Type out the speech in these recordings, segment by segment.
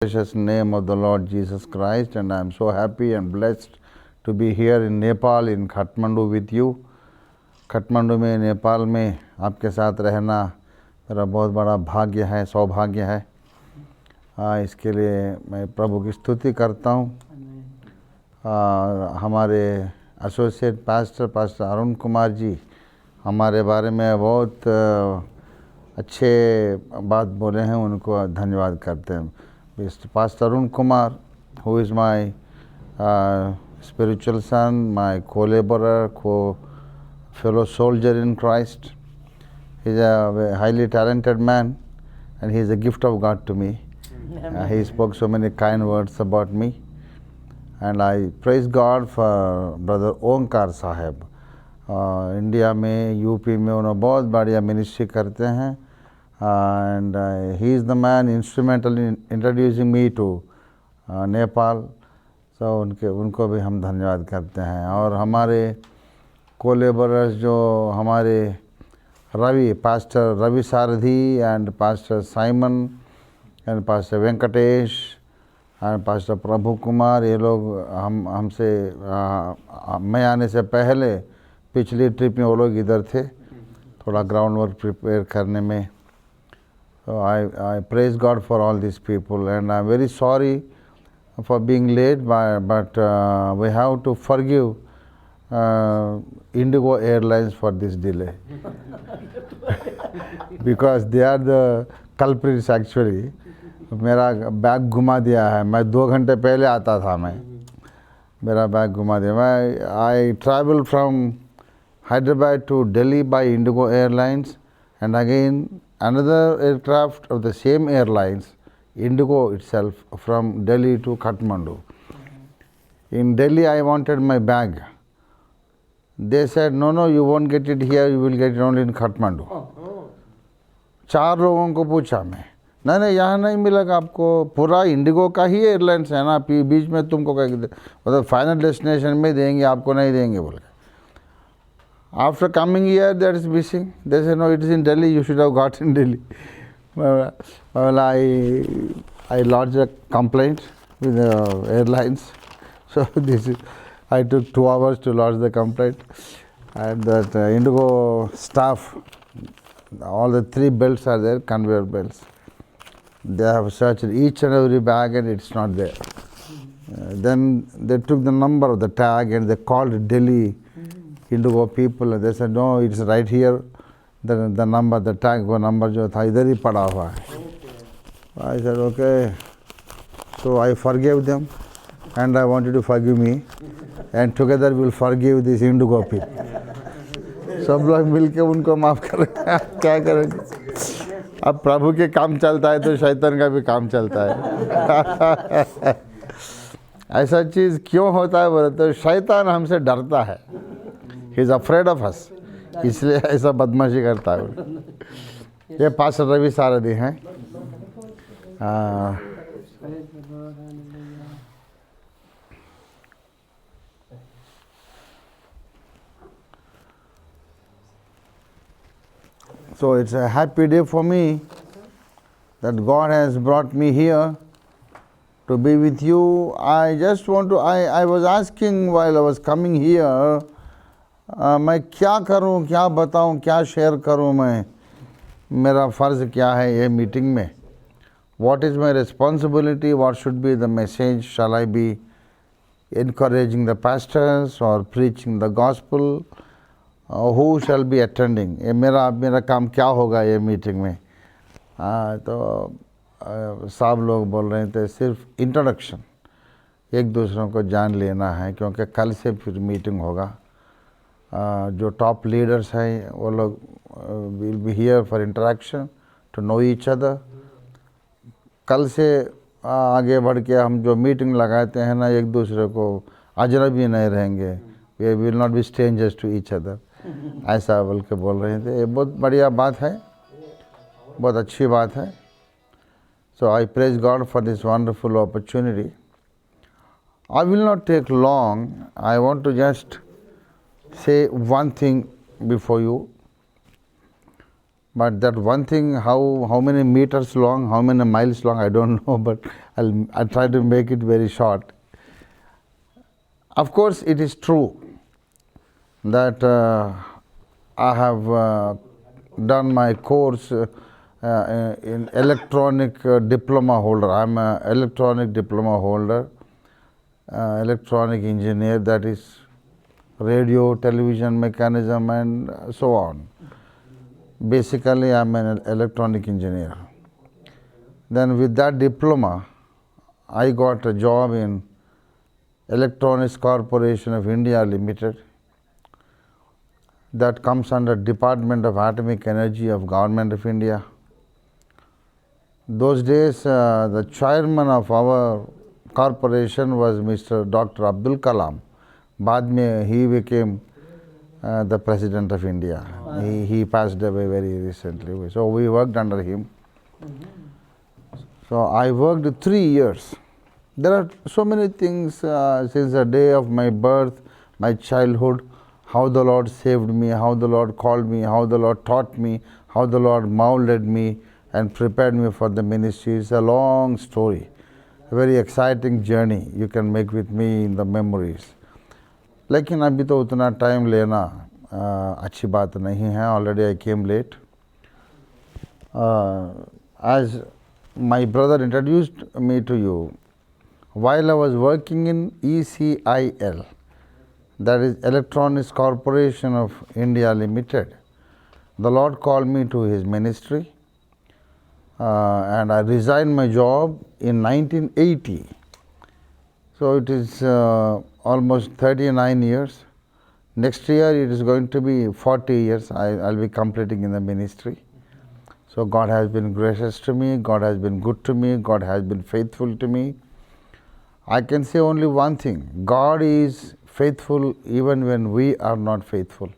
Precious name of the Lord Jesus Christ, and I am so happy and blessed to be here in Nepal, in Kathmandu with you. Kathmandu में, नेपाल में आपके साथ रहना मेरा बहुत बड़ा भाग्य है, सौभाग्य है। इसके लिए मैं प्रभु की स्तुति करता हूँ। हमारे एसोसिएट पास्टर अरुण कुमार जी हमारे बारे में बहुत अच्छे बात बोले हैं, उनको धन्यवाद करते हैं। Pastor Arun Kumar, who is my spiritual son, my co-laborer, fellow soldier in Christ. He is a highly talented man, and he is a gift of God to me. He spoke so many kind words about me, and I praise God for Brother Onkar Sahib. India में, UP में उन्होंने बहुत बढ़िया ministry करते हैं, and he is the man instrumental in introducing me to Nepal. So उनको भी हम धन्यवाद करते हैं। और हमारे कोलेबरर्स जो हमारे pastor Ravi Sarathi and pastor Simon and pastor Venkatesh and pastor Prabhu Kumar, ये लोग हमसे मैं आने से पहले पिछली ट्रिप में वो लोग इधर थे, थोड़ा ग्राउंड वर्क प्रिपेयर करने में। So I praise God for all these people, and I'm very sorry for being late, but we have to forgive Indigo Airlines for this delay because they are the culprits actually. मेरा bag घुमा दिया है, मैं 2 घंटे पहले आता था, मेरा बैग घुमा दिया। I travel from Hyderabad to Delhi by Indigo Airlines, and again another aircraft of the same airlines, Indigo itself, from Delhi to Kathmandu. In Delhi, I wanted my bag. They said, no, you won't get it here, you will get it only in Kathmandu. 4 लोगों को पूछा मैं, नहीं यहाँ नहीं मिलेगा आपको, पूरा इंडिगो का ही एयरलाइंस है ना, बीच में तुमको मतलब फाइनल डेस्टिनेशन में देंगे, आपको नहीं देंगे बोले। After coming here, that is missing. They said, no, it is in Delhi, you should have got in Delhi. Well, I lodged a complaint with the airlines. So I took 2 hours to lodge the complaint. And that Indigo staff, all the 3 belts are there, conveyor belts. They have searched each and every bag and it's not there. Then they took the number of the tag and they called Delhi Indigo people, and they said, no, it's right here, the number, the tag को number जो था इधर ही पड़ा हुआ है। I said, okay. So I forgave them, and I wanted to forgive me, and together we will forgive these Indigo people. सब लोग मिलके उनको माफ करेंगे, क्या करेंगे? अब प्रभु के काम चलता है तो शैतान का भी काम चलता है। ऐसा चीज़ क्यों होता है बोले तो शैतान हमसे डरता है। He is afraid of us, इसलिए ऐसा बदमाशी करता है। ये पास्टर रवि सारथी हैं। So it's a happy day for me that God has brought me here to be with you. I just want to, I was asking while I was coming here, मैं क्या करूं, क्या बताऊं, क्या शेयर करूं, मैं मेरा फ़र्ज़ क्या है ये मीटिंग में? What is my responsibility? What should be the message? Shall I be encouraging the pastors or preaching the gospel? Who shall be attending? ये मेरा काम क्या होगा ये मीटिंग में? तो सब लोग बोल रहे थे सिर्फ इंट्रोडक्शन, एक दूसरों को जान लेना है, क्योंकि कल से फिर मीटिंग होगा। जो टॉप लीडर्स हैं वो लोग will be here for interaction to know each other. कल से आगे बढ़ के हम जो मीटिंग लगाते हैं ना, एक दूसरे को अजनबी नहीं रहेंगे, we will not be strangers to each other, ऐसा बोल के बोल रहे थे। ये बहुत बढ़िया बात है, बहुत अच्छी बात है। So I praise God for this wonderful opportunity. I will not take long, I want to just say one thing before you. But that one thing, how many meters long, how many miles long, I don't know, but I'll try to make it very short. Of course, it is true that I have done my course in electronic diploma holder. I'm an electronic diploma holder, electronic engineer, that is radio, television mechanism and so on. Basically, I'm an electronic engineer. Then with that diploma, I got a job in Electronics Corporation of India Limited. That comes under Department of Atomic Energy of Government of India. Those days, the chairman of our corporation was Mr. Dr. Abdul Kalam. Baad mein he became the President of India. He passed away very recently. So we worked under him. So I worked 3 years. There are so many things since the day of my birth, my childhood, how the Lord saved me, how the Lord called me, how the Lord taught me, how the Lord molded me and prepared me for the ministry. It's a long story, a very exciting journey you can make with me in the memories. लेकिन अभी तो उतना time लेना अच्छी बात नहीं है. Already I came late. As my brother introduced me to you, while I was working in ECIL, that is Electronics Corporation of India Limited, the Lord called me to His ministry, and I resigned my job in 1980. So it is almost 39 years. Next year it is going to be 40 years I'll be completing in the ministry. So God has been gracious to me, God has been good to me, God has been faithful to me. I can say only one thing: God is faithful even when we are not faithful.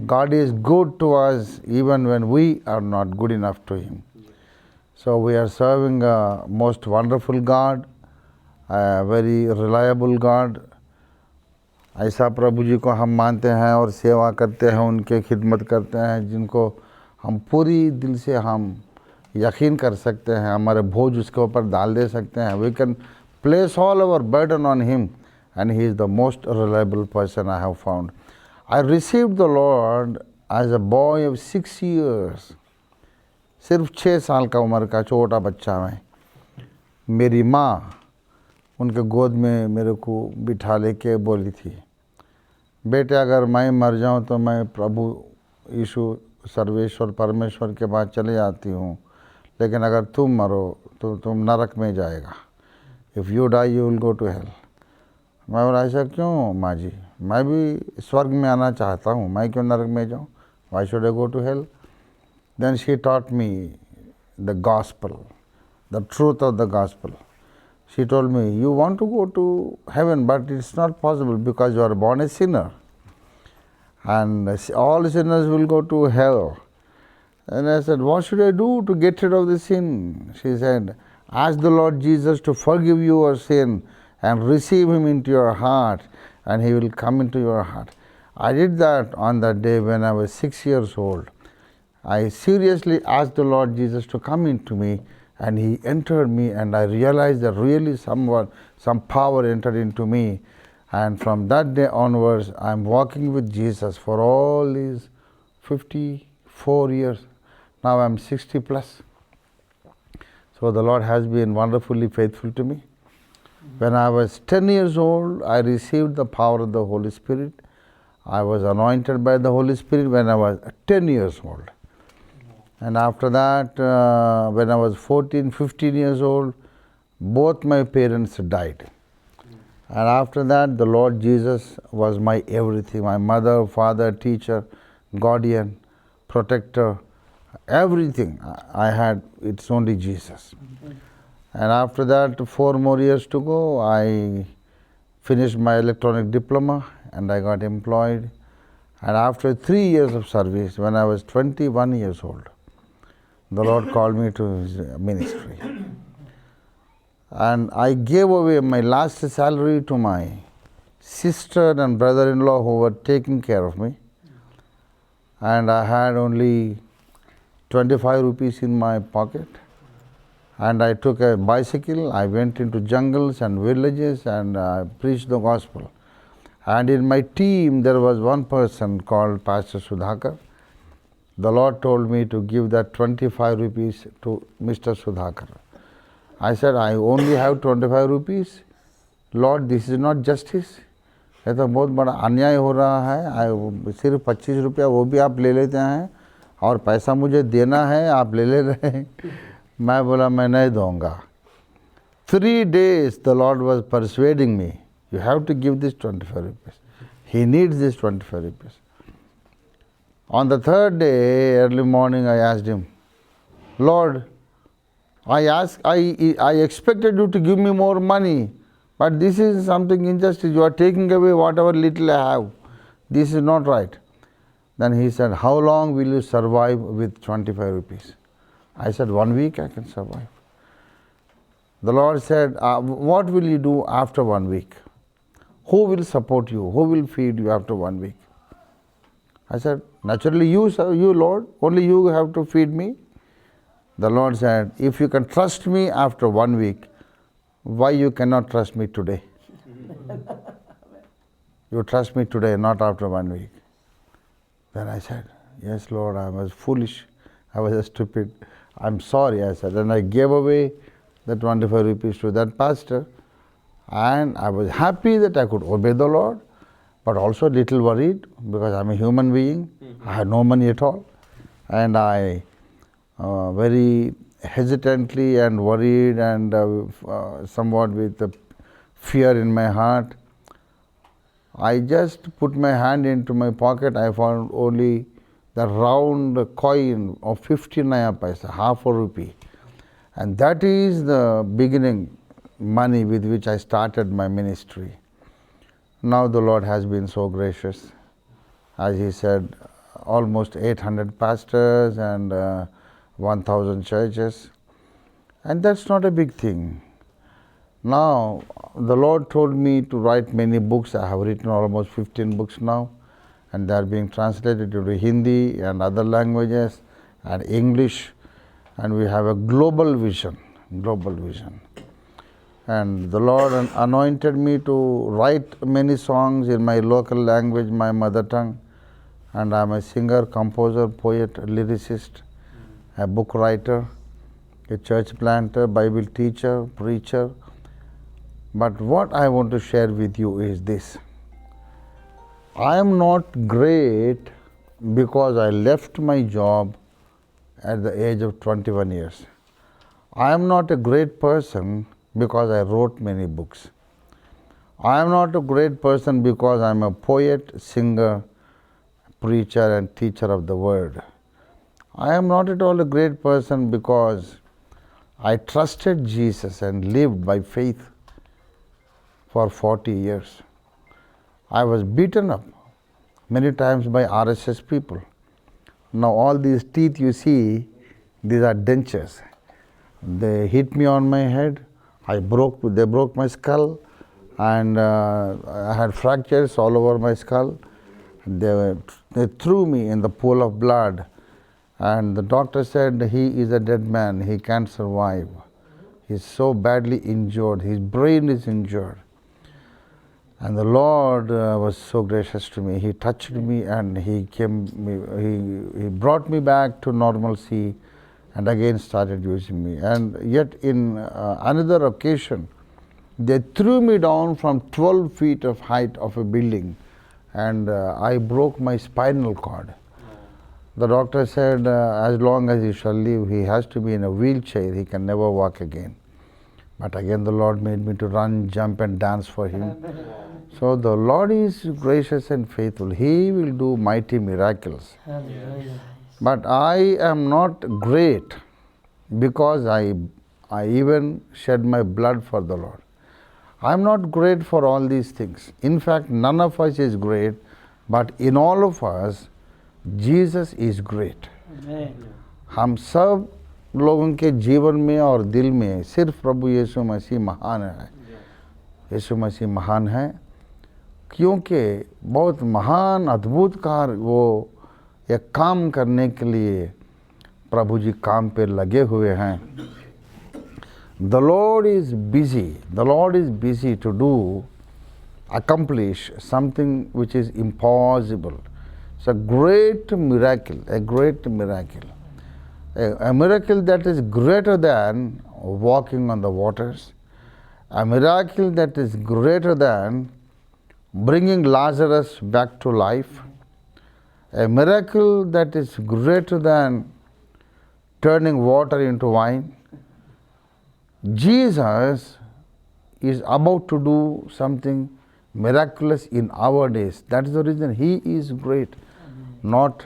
God is good to us even when we are not good enough to Him. So we are serving a most wonderful God, a very reliable God. ऐसा प्रभु जी को हम मानते हैं और सेवा करते हैं, उनके खिदमत करते हैं जिनको हम पूरी दिल से हम यकीन कर सकते हैं, हमारे बोझ उसके ऊपर डाल दे सकते हैं. We can place all our burden on Him, and He is the most reliable person I have found. I received the Lord as a boy of 6 years. सिर्फ 6 साल का उम्र का छोटा बच्चा मैं. मेरी माँ उनके गोद में मेरे को बिठा लेके बोली थी, बेटे अगर मैं मर जाऊं तो मैं प्रभु यीशु सर्वेश्वर परमेश्वर के पास चले जाती हूँ, लेकिन अगर तुम मरो तो तुम नरक में जाएगा. If you die you will go to hell. मैं बोला ऐसा क्यों माँ जी, मैं भी स्वर्ग में आना चाहता हूँ, मैं क्यों नरक में जाऊँ? Why should I go to hell? Then she taught me the gospel, the truth of the gospel. She told me, you want to go to heaven, but it's not possible because you are born a sinner. And all sinners will go to hell. And I said, what should I do to get rid of the sin? She said, ask the Lord Jesus to forgive your sin and receive Him into your heart, and He will come into your heart. I did that on that day when I was 6 years old. I seriously asked the Lord Jesus to come into me, and He entered me, and I realized that really some power entered into me. And from that day onwards, I am walking with Jesus for all these 54 years. Now I am 60 plus. So the Lord has been wonderfully faithful to me. When I was 10 years old, I received the power of the Holy Spirit. I was anointed by the Holy Spirit when I was 10 years old. And after that, when I was 14, 15 years old, both my parents died. And after that, the Lord Jesus was my everything, my mother, father, teacher, guardian, protector, everything I had, it's only Jesus. And after that, 4 more years to go, I finished my electronic diploma and I got employed. And after 3 years of service, when I was 21 years old, the Lord called me to His ministry. And I gave away my last salary to my sister and brother-in-law who were taking care of me. And I had only 25 rupees in my pocket. And I took a bicycle, I went into jungles and villages and preached the gospel. And in my team there was one person called Pastor Sudhakar. The Lord told me to give that 25 rupees to Mr. Sudhakar. I said, I only have 25 rupees. Lord, this is not justice. ये तो बहुत बड़ा अन्याय हो रहा है. सिर्फ 25 रुपया वो भी आप ले लेते हैं और पैसा मुझे देना है, आप ले रहे हैं. मैं बोला मैं नहीं दूंगा. 3 days the Lord was persuading me, you have to give this 25 rupees. He needs this 25 rupees. On the 3rd day, early morning, I asked him, Lord, I expected you to give me more money, but this is something injustice. You are taking away whatever little I have. This is not right. Then he said, how long will you survive with 25 rupees? I said, 1 week I can survive. The Lord said, what will you do after 1 week? Who will support you? Who will feed you after 1 week? I said, naturally you, Lord, only you have to feed me. The Lord said, if you can trust me after 1 week, why you cannot trust me today? You trust me today, not after 1 week. Then I said, yes, Lord, I was foolish. I was stupid. I'm sorry, I said. And I gave away the 25 rupees to that pastor. And I was happy that I could obey the Lord, but also a little worried because I'm a human being. I had no money at all. And I very hesitantly and worried and somewhat with fear in my heart, I just put my hand into my pocket. I found only the round coin of 50 naya paisa, half a rupee. And that is the beginning money with which I started my ministry. Now the Lord has been so gracious. As he said, almost 800 pastors and 1,000 churches. And that's not a big thing. Now, the Lord told me to write many books. I have written almost 15 books now, and they are being translated into Hindi and other languages and English. And we have a global vision. And the Lord anointed me to write many songs in my local language, my mother tongue. And I am a singer, composer, poet, lyricist, a book writer, a church planter, Bible teacher, preacher. But what I want to share with you is this. I am not great because I left my job at the age of 21 years. I am not a great person because I wrote many books. I am not a great person because I am a poet, singer, preacher and teacher of the word. I am not at all a great person because I trusted Jesus and lived by faith for 40 years. I was beaten up many times by RSS people. Now all these teeth you see, these are dentures. They hit me on my head. They broke my skull, and I had fractures all over my skull. They threw me in the pool of blood, and the doctor said he is a dead man, he can't survive. He's so badly injured, his brain is injured. And the Lord was so gracious to me. He touched me and he brought me back to normalcy and again started using me. And yet in another occasion, they threw me down from 12 feet of height of a building, and I broke my spinal cord. The doctor said as long as he shall live, he has to be in a wheelchair, he can never walk again. But again the Lord made me to run, jump and dance for him. So the Lord is gracious and faithful. He will do mighty miracles. But I am not great because I even shed my blood for the Lord. I am not great for all these things. In fact, none of us is great, but in all of us, Jesus is great. हम सब लोगों के जीवन में और दिल में सिर्फ प्रभु यीशु मसीह महान है. यीशु मसीह महान है क्योंकि बहुत महान अद्भुत कार्य वो एक काम करने के लिए प्रभु जी काम पे लगे हुए हैं. The Lord is busy. The Lord is busy to do, accomplish something which is impossible. It's a great miracle, a great miracle. A miracle that is greater than walking on the waters. A miracle that is greater than bringing Lazarus back to life. A miracle that is greater than turning water into wine. Jesus is about to do something miraculous in our days. That is the reason He is great. Not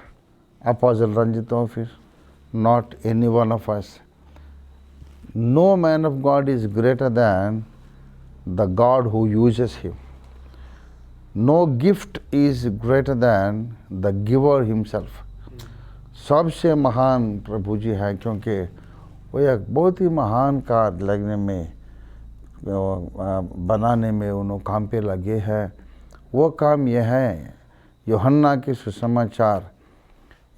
Apostle Ranjit Office, not any one of us. No man of God is greater than the God who uses him. No gift is greater than the giver himself. सबसे महान प्रभु जी हैं, क्योंकि वो एक बहुत ही महान कार्य लगने में, बनाने में उन्होंने काम पे लगे हैं. वो काम यह है, यूहन्ना के सुसमाचार,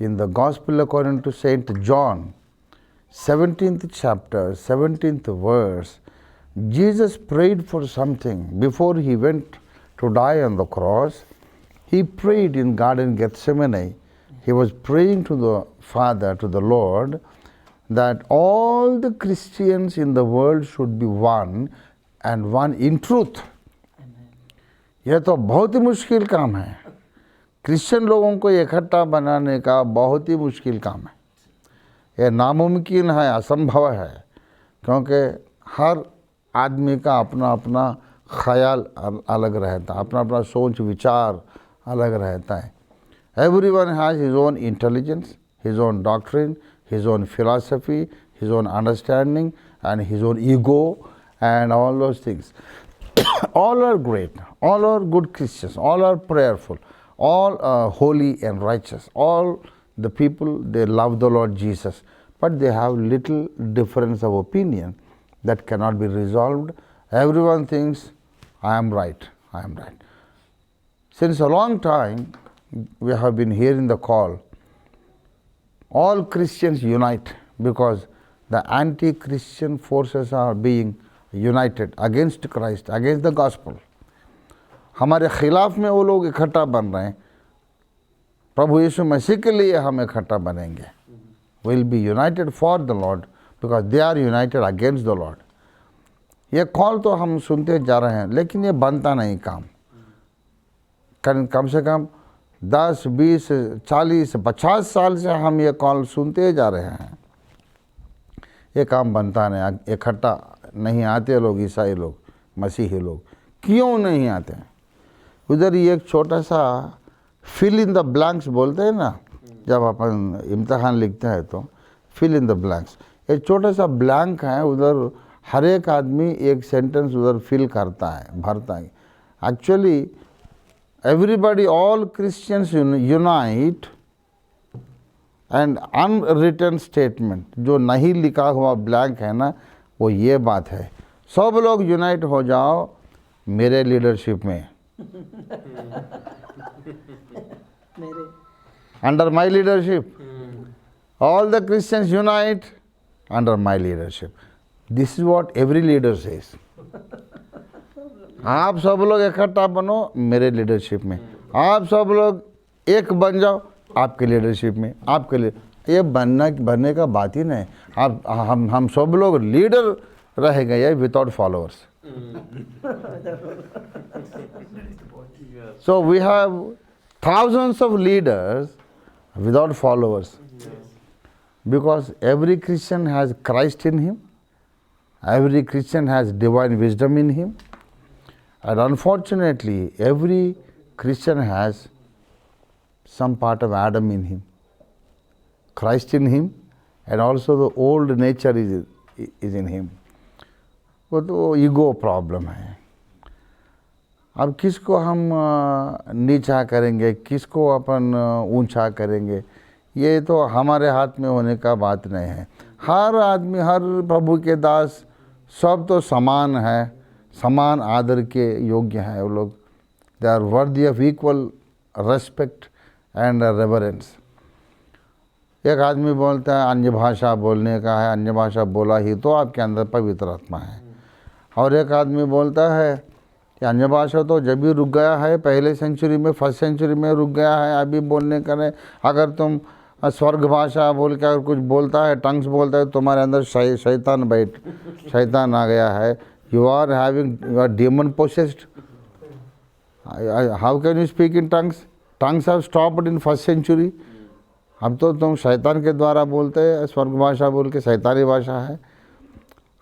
in the Gospel according to Saint John, 17th chapter, 17th verse, Jesus prayed for something. Before he went to die on the cross, he prayed in Garden Gethsemane. He was praying to the Father, to the Lord, that all the Christians in the world should be one and one in truth. यह तो बहुत ही मुश्किल काम है. Christian लोगों को इकट्ठा बनाने का बहुत ही मुश्किल काम है. यह नामुमकिन है, असंभव है, क्योंकि हर आदमी का अपना अपना ख्याल अलग रहता है, अपना अपना सोच विचार अलग रहता है. Everyone has his own intelligence, his own doctrine, his own philosophy, his own understanding, and his own ego, and all those things. All are great, all are good Christians, all are prayerful, all are holy and righteous. All the people, they love the Lord Jesus, but they have little difference of opinion that cannot be resolved. Everyone thinks, I am right, I am right. Since a long time, we have been hearing the call, all Christians unite, because the anti-Christian forces are being united against Christ, against the gospel. हमारे खिलाफ में वो लोग इकट्ठा बन रहे हैं. प्रभु यीशु मसीह के लिए हम इकट्ठा बनेंगे. We'll be united for the Lord because they are united against the Lord. ये कॉल तो हम सुनते जा रहे हैं, लेकिन ये बनता नहीं काम. कम से कम 10, 20, 40, 50 साल से हम ये कॉल सुनते जा रहे हैं. ये काम बनता नहीं. इकट्ठा नहीं आते लोग, ईसाई लोग, मसीही लोग. क्यों नहीं आते हैं? उधर ये एक छोटा सा फिल इन द ब्लैंक्स बोलते हैं ना, जब अपन इम्तिहान लिखते हैं तो फिल इन द ब्लैंक्स. एक छोटा सा ब्लैंक है, उधर हर एक आदमी एक सेंटेंस उधर फिल करता है, भरता है. Actually everybody, all Christians unite, and unwritten statement, जो नहीं लिखा हुआ ब्लैंक है ना, वो ये बात है, सब लोग यूनाइट हो जाओ मेरे लीडरशिप में. Under my leadership, all the Christians unite under my leadership. This is what every leader says. आप सब लोग इकट्ठा बनो मेरे लीडरशिप में. आप सब लोग एक बन जाओ आपके लीडरशिप में. आपके लिए ये बनने का बात ही नहीं. आप हम सब लोग लीडर रह गए without followers. So we have thousands of leaders without followers, because every Christian has Christ in him, every Christian has divine wisdom in him, and unfortunately every Christian has some part of Adam in him, Christ in him, and also the old nature is in him. वो तो ego problem है. अब किसको हम नीचा करेंगे, किसको अपन ऊंचा करेंगे, ये तो हमारे हाथ में होने का बात नहीं है. हर आदमी, हर प्रभु के दास, सब तो समान है, समान आदर के योग्य हैं वो लोग. They are worthy of equal respect and reverence. एक आदमी बोलता है अन्य भाषा बोलने का है, अन्य भाषा बोला ही तो आपके अंदर पवित्र आत्मा है। और एक आदमी बोलता है कि अन्य भाषा तो जब भी रुक गया है, पहले सेंचुरी में, फर्स्ट सेंचुरी में रुक गया है, अभी बोलने का नहीं। अगर तुम स्वर्ग भाषा बोल के अगर कुछ बोलता है, टंग्स बोलता है, तुम्हारे अंदर शैतान आ गया है। You are demon possessed. How can you speak in tongues? Tongues have stopped in first century. अब तो तुम शैतान के द्वारा बोलते हैं, स्वर्ग भाषा बोल के, शैतानी भाषा है।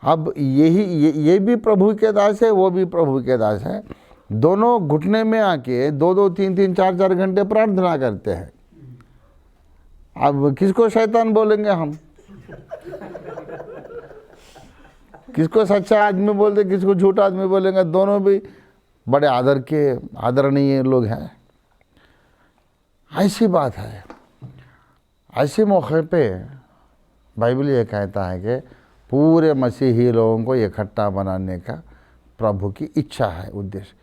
अब ये भी प्रभु के दास है, वो भी प्रभु के दास है। दोनों घुटने में आके 2-2, 3-3, 4-4 घंटे प्रार्थना करते हैं। अब किसको शैतान बोलेंगे हम? किसको सच्चा आदमी बोलते, किसको झूठा आदमी बोलेंगे? दोनों भी बड़े आदरणीय लोग हैं। ऐसी बात है। ऐसे मौके पे बाइबल ये कहता है कि पूरे मसीही लोगों को इकट्ठा बनाने का प्रभु की इच्छा है, उद्देश्य।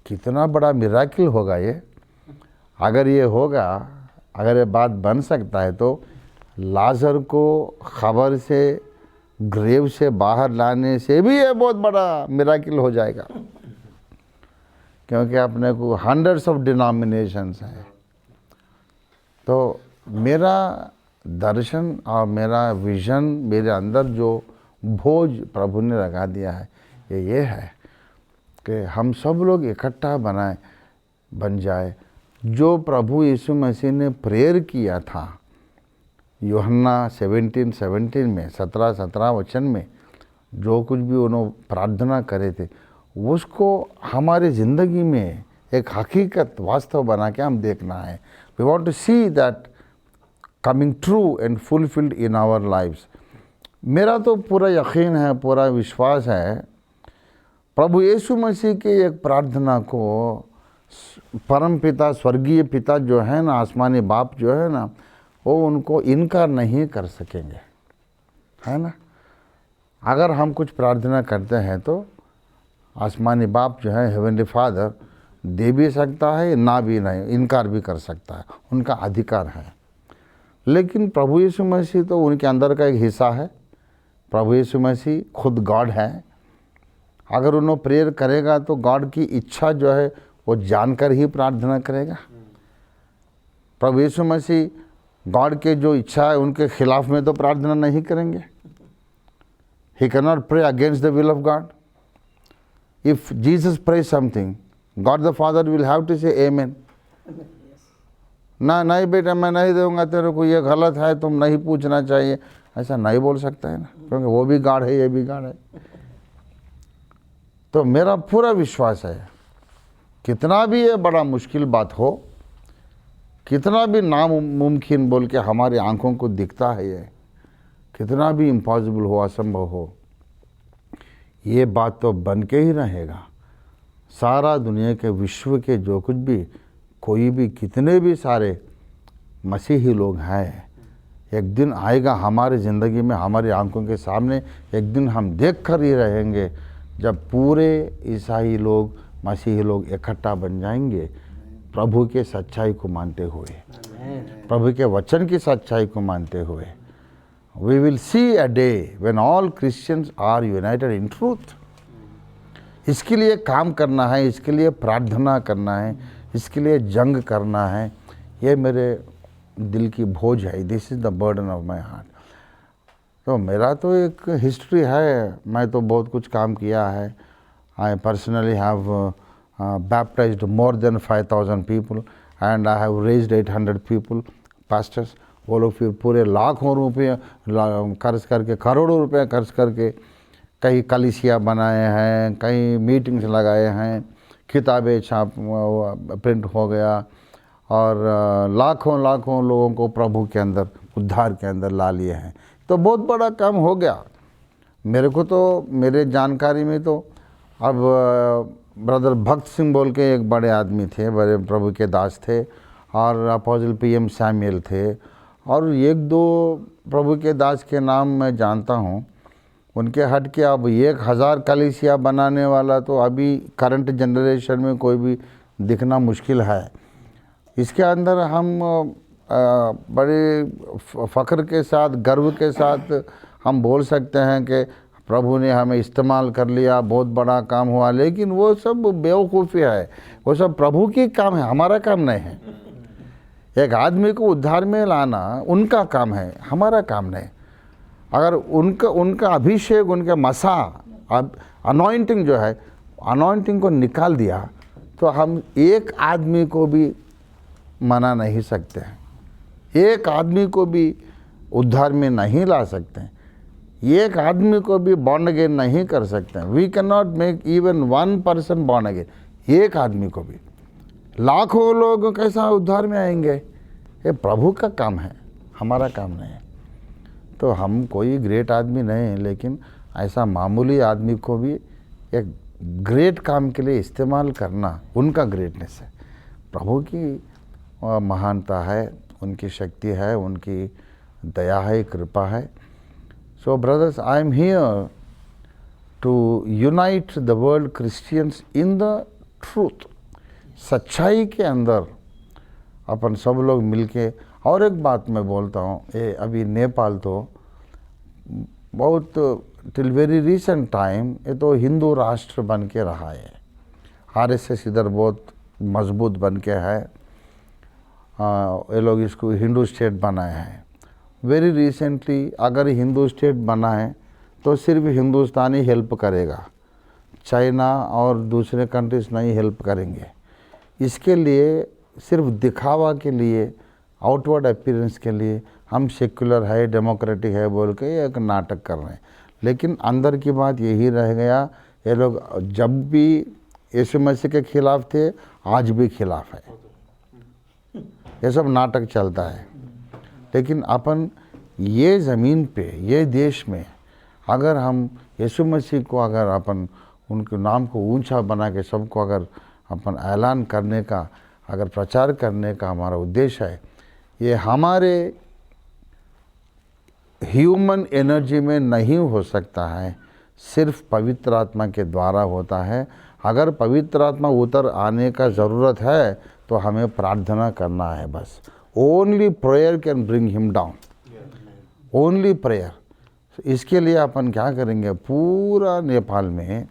कितना बड़ा मिराकिल होगा ये। अगर ये होगा, अगर ये बात बन सकता है, तो लाजर को खबर से, ग्रेव से बाहर लाने से भी ये बहुत बड़ा मिराकिल हो जाएगा। क्योंकि अपने को हंड्रेड्स ऑफ डिनोमिनेशंस हैं। तो मेरा दर्शन और मेरा विज़न, मेरे अंदर जो बोझ प्रभु ने लगा दिया है, ये है कि हम सब लोग इकट्ठा बन जाए। जो प्रभु यीशु मसीह ने प्रेयर किया था यूहन्ना 17:17 में, 17 वचन में, जो कुछ भी उन्होंने प्रार्थना करे थे, उसको हमारी ज़िंदगी में एक हकीकत, वास्तव बना के हम देखना है। We want to see that coming true and fulfilled in our lives. मेरा तो पूरा यकीन है, पूरा विश्वास है, प्रभु यीशु मसीह की एक प्रार्थना को परम पिता, स्वर्गीय पिता जो है ना, आसमानी बाप जो है ना, वो उनको इनकार नहीं कर सकेंगे, है ना। अगर हम कुछ प्रार्थना करते हैं तो आसमानी बाप जो है, हेवनली फादर, दे भी सकता है, ना भी नहीं, इनकार भी कर सकता है, उनका अधिकार है। लेकिन प्रभु यीशु मसीह तो उनके अंदर का एक हिस्सा है। प्रभु यीशु मसीह खुद गॉड है। अगर उन्होंने प्रेयर करेगा तो गॉड की इच्छा जो है वो जानकर ही प्रार्थना करेगा। प्रभु यीशु मसीह गॉड के जो इच्छा है उनके खिलाफ में तो प्रार्थना नहीं करेंगे। He can not pray against the will of God. If Jesus pray something, God the father will have to say amen. ना, नहीं बेटा मैं नहीं दूंगा तेरे को, ये गलत है, तुम नहीं पूछना चाहिए, ऐसा नहीं बोल सकता है ना, क्योंकि वो भी गॉड है, ये भी गॉड है। तो मेरा पूरा विश्वास है, कितना भी ये बड़ा मुश्किल बात हो, कितना भी नामुमकिन बोल के हमारी आंखों को दिखता है, ये कितना भी इम्पॉसिबल हो, असंभव हो, ये बात तो बन के ही रहेगा। सारा दुनिया के, विश्व के जो कुछ भी, कोई भी, कितने भी सारे मसीही लोग हैं, एक दिन आएगा हमारी ज़िंदगी में, हमारी आंखों के सामने एक दिन हम देख कर ही रहेंगे, जब पूरे ईसाई लोग, मसीही लोग इकट्ठा बन जाएंगे प्रभु के सच्चाई को मानते हुए, प्रभु के वचन की सच्चाई को मानते हुए। We will see a day when all Christians are united in truth. इसके लिए काम करना है, इसके लिए प्रार्थना करना है, इसके लिए जंग करना है। ये मेरे दिल की बोझ है। This is the burden of my heart. तो मेरा तो एक हिस्ट्री है, मैं तो बहुत कुछ काम किया है। I personally have baptised more than 5,000 people and I have raised 800 people, pastors. वो लोग फिर पूरे लाखों रुपये खर्च करके, करोड़ों रुपये खर्च करके कई कलीसिया बनाए हैं, कई मीटिंग्स लगाए हैं, किताबें प्रिंट हो गया, और लाखों लोगों को प्रभु के अंदर, उद्धार के अंदर ला लिए हैं। तो बहुत बड़ा काम हो गया। मेरे को तो, मेरे जानकारी में तो अब ब्रदर भक्त सिंह बोल के एक बड़े आदमी थे, बड़े प्रभु के दास थे, और अपोस्टल PM सैमुअल थे, और 1-2 प्रभु के दास के नाम मैं जानता हूँ। उनके हट के अब 1000 कलीसिया बनाने वाला तो अभी करंट जनरेशन में कोई भी दिखना मुश्किल है। इसके अंदर हम बड़े फ़ख्र के साथ, गर्व के साथ हम बोल सकते हैं कि प्रभु ने हमें इस्तेमाल कर लिया, बहुत बड़ा काम हुआ, लेकिन वो सब बेवकूफ़ी है, वो सब प्रभु की काम है, हमारा काम नहीं है। एक आदमी को उद्धार में लाना उनका काम है, हमारा काम नहीं। अगर उनका अभिषेक, उनका मसा, अनॉइंटिंग जो है, अनॉइंटिंग को निकाल दिया तो हम एक आदमी को भी मना नहीं सकते हैं, एक आदमी को भी उद्धार में नहीं ला सकते हैं, एक आदमी को भी बॉर्न अगेन नहीं कर सकते हैं। We can not make even one person born again, एक आदमी को भी। लाखों लोग कैसा उद्धार में आएंगे? ये प्रभु का काम है, हमारा काम नहीं है। तो हम कोई ग्रेट आदमी नहीं हैं, लेकिन ऐसा मामूली आदमी को भी एक ग्रेट काम के लिए इस्तेमाल करना उनका ग्रेटनेस है। प्रभु की महानता है, उनकी शक्ति है, उनकी दया है, कृपा है। So brothers, I am here to unite the world Christians in the truth. सच्चाई के अंदर अपन सब लोग मिलके। और एक बात मैं बोलता हूँ, ये अभी नेपाल तो बहुत टिल वेरी रिसेंट टाइम ये तो हिंदू राष्ट्र बन के रहा है। आरएसएस इधर बहुत मजबूत बन के है, ये लोग इसको हिंदू स्टेट बनाए हैं। वेरी रिसेंटली अगर हिंदू स्टेट बना है तो सिर्फ हिंदुस्तानी हेल्प करेगा, चाइना और दूसरे कंट्रीज नहीं हेल्प करेंगे। इसके लिए सिर्फ दिखावा के लिए, आउटवर्ड अपीयरेंस के लिए हम सेक्युलर है, डेमोक्रेटिक है बोल के एक नाटक कर रहे हैं, लेकिन अंदर की बात यही रह गया। ये लोग जब भी यीशु मसीह के खिलाफ थे, आज भी खिलाफ है। ये सब नाटक चलता है। लेकिन अपन ये ज़मीन पे, ये देश में अगर हम यीशु मसीह को अगर अपन उनके नाम को ऊंचा बना के सबको अगर अपन ऐलान करने का, अगर प्रचार करने का हमारा उद्देश्य है, ये हमारे ह्यूमन एनर्जी में नहीं हो सकता है, सिर्फ पवित्र आत्मा के द्वारा होता है। अगर पवित्र आत्मा उतर आने का ज़रूरत है तो हमें प्रार्थना करना है बस। Only prayer can bring him down, only prayer. इसके लिए अपन क्या करेंगे, पूरा नेपाल में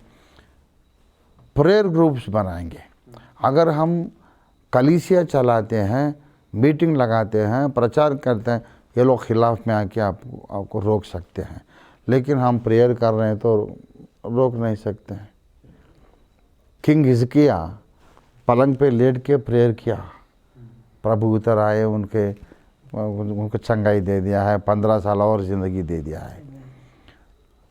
प्रेयर ग्रुप्स बनाएंगे। अगर हम कलीसिया चलाते हैं, मीटिंग लगाते हैं, प्रचार करते हैं, ये लोग खिलाफ में आके आपको रोक सकते हैं, लेकिन हम प्रेयर कर रहे हैं तो रोक नहीं सकते हैं। किंग हिजकिया पलंग पे लेट के प्रेयर किया, प्रभु उतर आए, उनको चंगाई दे दिया है, 15 साल और ज़िंदगी दे दिया है।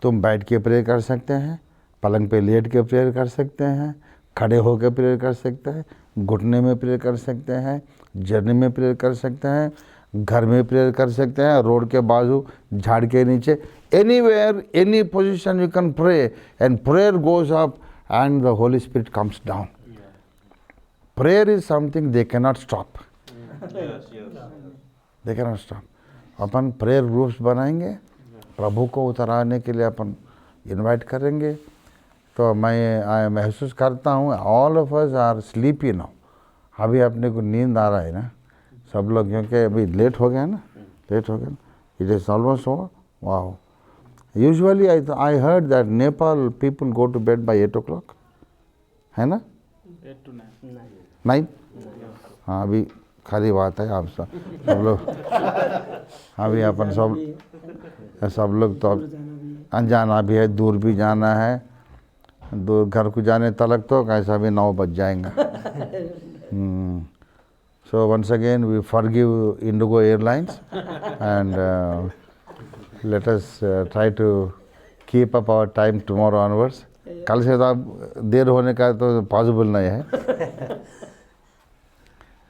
तुम बैठ के प्रेयर कर सकते हैं, पलंग पे लेट के प्रेयर कर सकते हैं, खड़े होकर प्रेयर कर सकते हैं, घुटने में प्रेयर कर सकते हैं, जर्नी में प्रेयर कर सकते हैं, घर में प्रेयर कर सकते हैं, रोड के बाजू, झाड़ के नीचे, anywhere, any position you can pray and prayer goes up and the Holy Spirit comes down. Prayer is something they can not stop, they can not stop. अपन प्रेयर ग्रुप्स बनाएंगे, प्रभु को उतराने के लिए अपन इनवाइट करेंगे। तो मैं महसूस करता हूँ all of us are sleepy now. अभी अपने को नींद आ रहा है ना सब लोग, क्योंकि अभी लेट हो गया ना, लेट हो गया। It is almost over. Wow, usually I heard that Nepal people go to bed by 8 o'clock, है ना? 8 to 9। हाँ, अभी खाली बात है आप सब लोग अभी अपन सब लोग तो अनजाना भी है, दूर भी जाना है, दूर घर को जाने तलक तो कैसा भी 9 बज जाएगा। So once again we forgive Indigo Airlines and let us try to keep up our time tomorrow onwards. कल से तो अब देर होने का तो पॉसिबल नहीं है।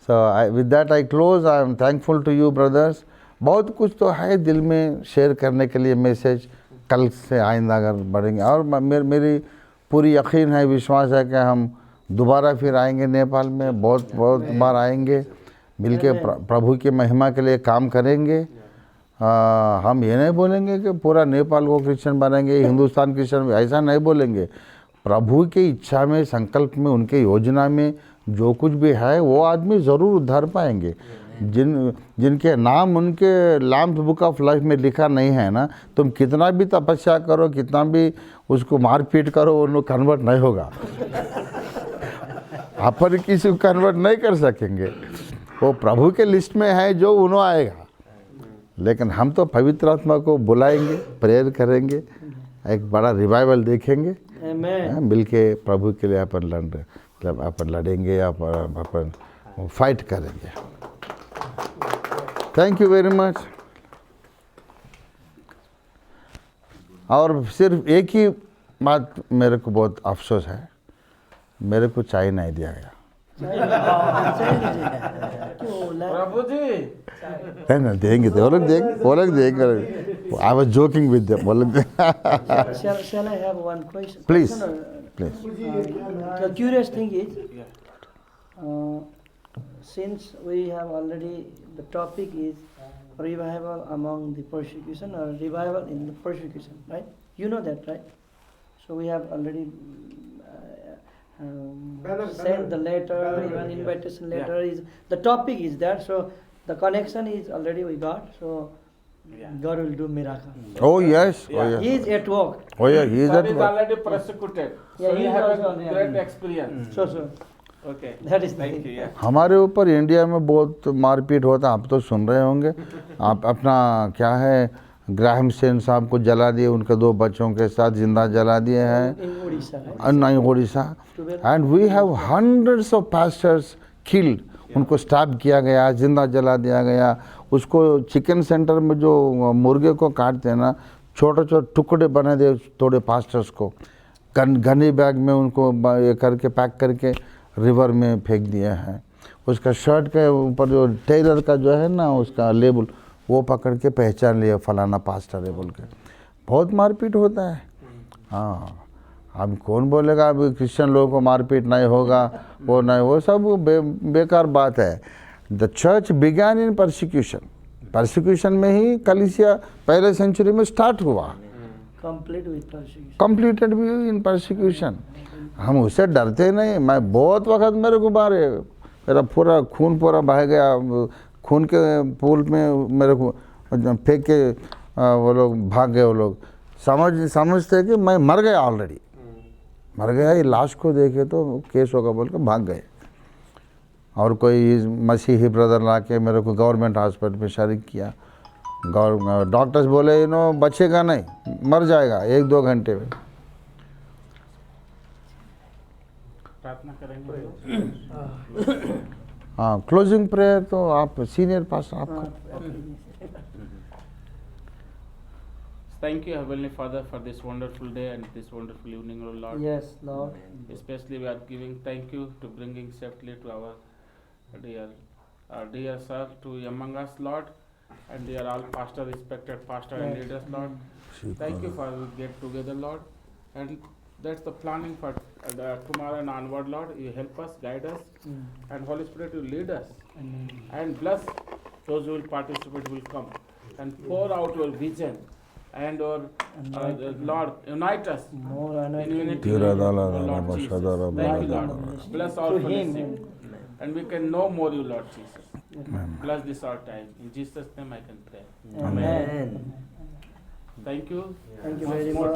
So with that I close. I am thankful to you brothers. बहुत कुछ तो है दिल में शेयर करने के लिए मैसेज, कल से आइंदा अगर बढ़ेंगे। और मेरी पूरी यकीन है, विश्वास है कि हम दोबारा फिर आएंगे नेपाल में, बहुत बार आएंगे, मिलके प्रभु की महिमा के लिए काम करेंगे। हम ये नहीं बोलेंगे कि पूरा नेपाल को क्रिश्चियन बनाएंगे, हिंदुस्तान क्रिश्चियन, ऐसा नहीं बोलेंगे। प्रभु की इच्छा में, संकल्प में, उनके योजना में जो कुछ भी है वो आदमी ज़रूर उद्धार पाएंगे। जिनके नाम उनके लैम्प बुक ऑफ लाइफ में लिखा नहीं है ना, तुम कितना भी तपस्या करो, कितना भी उसको मारपीट करो, उनको कन्वर्ट नहीं होगा। अपन किसी को कन्वर्ट नहीं कर सकेंगे। वो प्रभु के लिस्ट में है जो उन्हों आएगा। लेकिन हम तो पवित्र आत्मा को बुलाएंगे, प्रेयर करेंगे, एक बड़ा रिवाइवल देखेंगे, मिलके प्रभु के लिए अपन लड़ेंगे, अपन फाइट करेंगे। Thank you very much. और सिर्फ एक ही बात मेरे को बहुत अफसोस है, मेरे को चाय नहीं दिया गया। प्रभु जी नहीं नहीं, देंगे तो वो लोग देंगे। I was joking with them. वो लोग Shall I have one question? Please Question or- please. The curious thing is, since we have already, the topic is revival among the persecution or revival in the persecution, right? You know that, right? So we have already sent the letter, even invitation letter is, the topic is there, so the connection is already we got, so God will do miracle. Oh yes, oh He yes, is at work. oh yeah, he is Sir at is work. already persecuted. Yeah, So he you is have also a on the great enemy. experience. So. Okay. That is the Thank thing. you. Yeah. हमारे ऊपर India में बहुत मारपीट होता है, आप तो सुन रहे होंगे। आप अपना क्या है, ग्राहम सेन साहब को जला दिए, उनके 2 बच्चों के साथ जिंदा जला दिए हैं In Odisha, right? नहीं Orissa. And we have hundreds of pastors killed, उनको स्टैब किया गया, जिंदा जला दिया गया। उसको चिकन सेंटर में जो मुर्गे को काटते हैं ना, छोटे छोटे टुकड़े बना दे थोड़े पास्टर्स को, घनी बैग में उनको ये करके पैक करके रिवर में फेंक दिया है। उसका शर्ट के ऊपर जो टेलर का जो है ना, उसका लेबल वो पकड़ के पहचान लिया फलाना पास्टर है बोल के। बहुत मारपीट होता है। हाँ, अब कौन बोलेगा अब क्रिश्चियन लोगों को मारपीट नहीं होगा, वो नहीं, वो सब बेकार बात है। The church began in persecution, persecution में ही कलीसिया पहले सेंचुरी में स्टार्ट हुआ, Complete with persecution. कंप्लीटेड भी इन परसिक्यूशन। हम उससे डरते नहीं। मैं बहुत वक्त मेरे को मारे, मेरा पूरा खून पूरा बह गया, खून के पूल में मेरे को फेंक के वो लोग भाग गए। वो लोग समझते कि मैं मर गया, ऑलरेडी मर गया, ये लाश को देखे तो केस होगा बोल के भाग गए। और कोई मसीही ब्रदर ला के मेरे को गवर्नमेंट हॉस्पिटल में शरीक किया। डॉक्टर्स बोले बचेगा नहीं, मर जाएगा 1-2 घंटे में। प्रार्थना करेंगे। हाँ, क्लोजिंग प्रेयर तो आप सीनियर पास्टर आपका। Thank you, Heavenly Father, for this wonderful day and this wonderful evening, O Lord. Yes, Lord. Especially we are giving thank you to bringing safely to our dear sir to among us, Lord, and they are all pastor, respected pastor and Yes. leaders, Lord. Thank you for we get together, Lord, and that's the planning for tomorrow and onward, Lord. You help us, guide us, and Holy Spirit will lead us and bless those who will participate, will come and pour out your vision and our Lord, unite us More in anointing. unity. Tira O dala Lord dala Jesus. bashada dala Thank you, dala. Lord. Bless our To him. fellowship, and we can know more you, Lord Jesus. Bless this our time. In Jesus' name I can pray. Amen. Thank you. Thank you Once very more much.